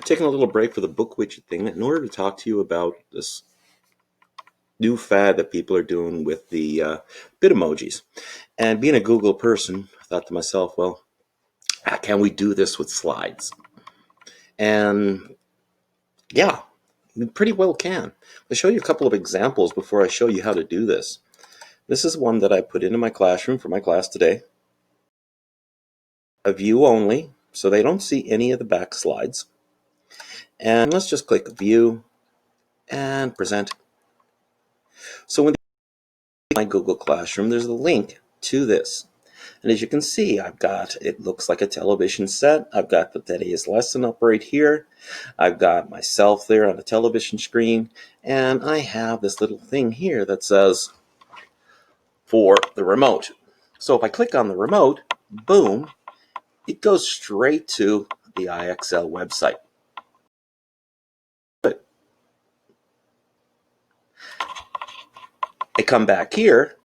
taking a little break for the book widget thing in order to talk to you about this new fad that people are doing with the Bitmojis. And being a Google person, I thought to myself, well, can we do this with slides? And yeah, we pretty well can. I'll show you a couple of examples before I show you how to do this. This is one that I put into my classroom for my class today. A view only, so they don't see any of the back slides. And let's just click View and Present. So when my Google Classroom, there's a link to this. And as you can see, it looks like a television set. I've got the today's lesson up right here. I've got myself there on the television screen. And I have this little thing here that says, for the remote. So if I click on the remote, boom, it goes straight to the IXL website. I come back here,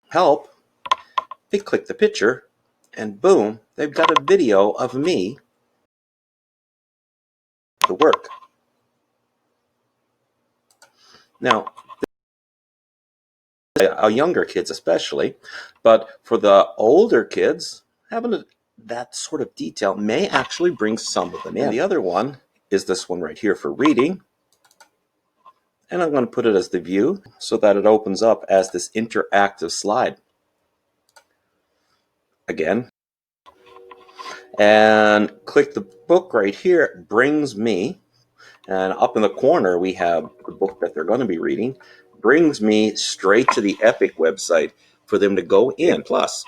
help, they click the picture, and boom, they've got a video of me to work. Now, younger kids especially, but for the older kids, having that sort of detail may actually bring some of them in. And the other one is this one right here for reading. And I'm going to put it as the view so that it opens up as this interactive slide. Again, and click the book right here. It brings me, and up in the corner we have the book that they're going to be reading, brings me straight to the Epic website for them to go in. Plus,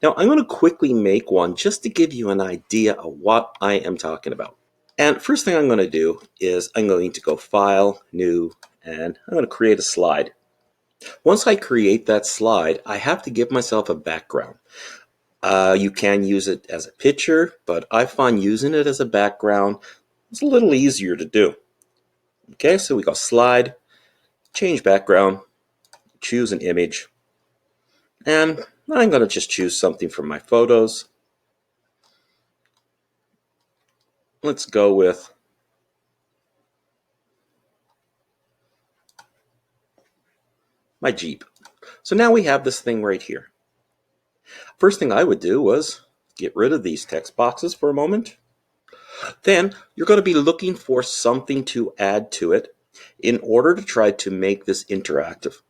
now I'm going to quickly make one just to give you an idea of what I am talking about. And first thing I'm going to do is I'm going to go File, New, and I'm going to create a slide. Once I create that slide, I have to give myself a background. You can use it as a picture, but I find using it as a background is a little easier to do. Okay, so we go Slide, Change Background, choose an image, and I'm going to just choose something from my photos. Let's go with my Jeep. So now we have this thing right here. First thing I would do was get rid of these text boxes for a moment. Then you're going to be looking for something to add to it in order to try to make this interactive.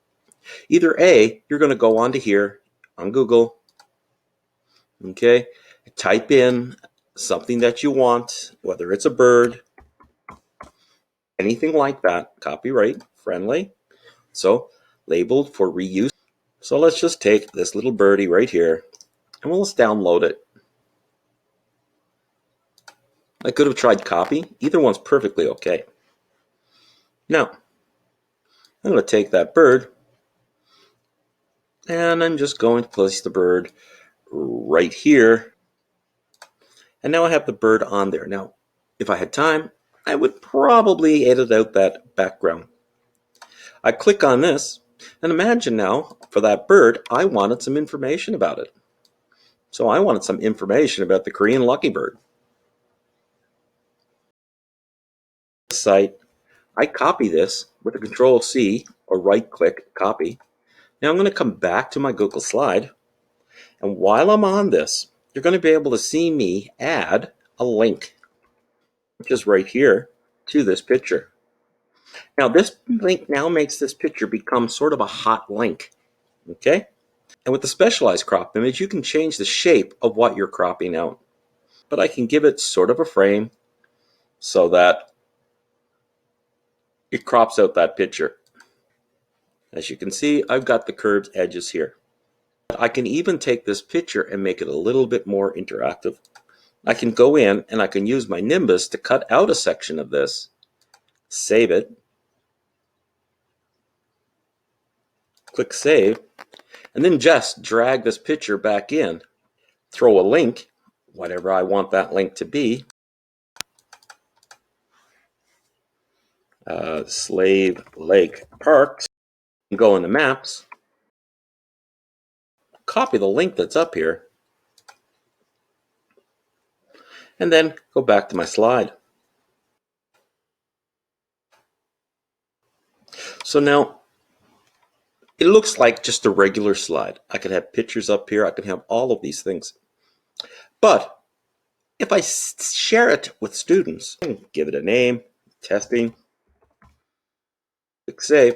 Either A, you're going to go onto here on Google, okay, type in something that you want, whether it's a bird, anything like that, copyright friendly, so labeled for reuse. So let's just take this little birdie right here and we'll just download it. I could have tried copy. Either one's perfectly okay. Now, I'm going to take that bird and I'm just going to place the bird right here. And now I have the bird on there. Now, if I had time, I would probably edit out that background. I click on this, and imagine now, for that bird, I wanted some information about it. So I wanted some information about the Korean lucky bird. Site, I copy this with a Control-C or right-click copy. Now I'm going to come back to my Google slide, and while I'm on this, you're going to be able to see me add a link, which is right here, to this picture. Now this link now makes this picture become sort of a hot link, okay? And with the specialized crop image, you can change the shape of what you're cropping out. But I can give it sort of a frame so that it crops out that picture. As you can see, I've got the curved edges here. I can even take this picture and make it a little bit more interactive. I can go in and I can use my Nimbus to cut out a section of this, save it, click Save, and then just drag this picture back in, throw a link, whatever I want that link to be, Slave Lake Parks, and go into Maps, copy the link that's up here, and then go back to my slide. So now it looks like just a regular slide. I could have pictures up here. I could have all of these things. But if I share it with students, give it a name, testing, click save.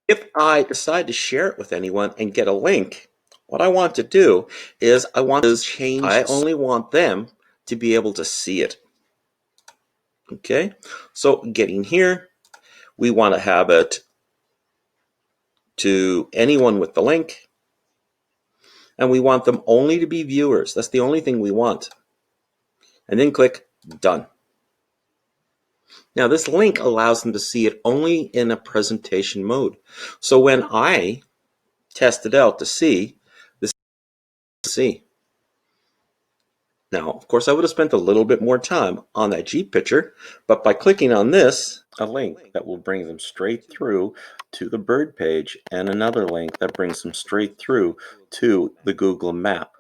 If I decide to share it with anyone and get a link, what I want to do is I only want them to be able to see it. Okay, so getting here, we want to have it to anyone with the link, and we want them only to be viewers. That's the only thing we want. And then click done. Now this link allows them to see it only in a presentation mode. So when I test it out to see, this is see. Now, of course, I would have spent a little bit more time on that Jeep picture, but by clicking on this, a link that will bring them straight through to the bird page, and another link that brings them straight through to the Google map.